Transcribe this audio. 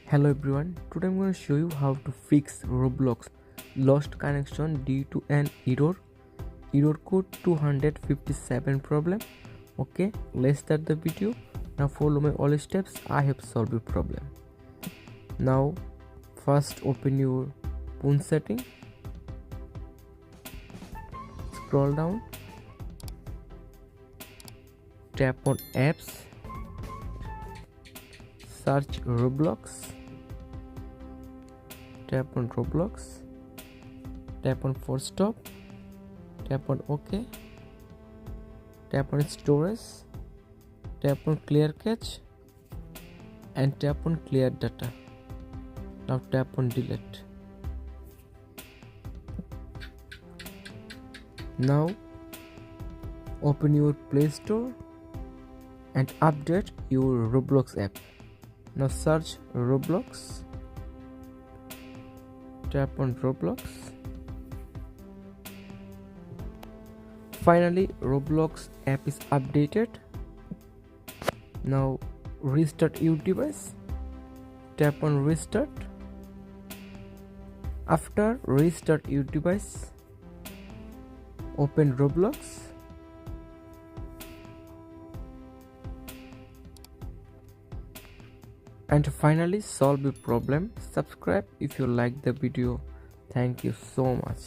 Hello everyone, today I'm going to show you how to fix Roblox lost connection due to an error code 257 problem. Okay, let's start the video. Now follow my all steps. I have solved the problem. Now first open your phone setting, scroll down, tap on apps, search Roblox, tap on Roblox, tap on force stop, tap on OK, tap on storage, tap on clear cache, and tap on clear data. Now tap on delete. Now open your Play Store and update your Roblox app. Now search Roblox, tap on Roblox. Finally, Roblox app is updated. Now restart your device, tap on restart. After restart your device, open Roblox. And finally solve the problem. Subscribe if you like the video. Thank you so much.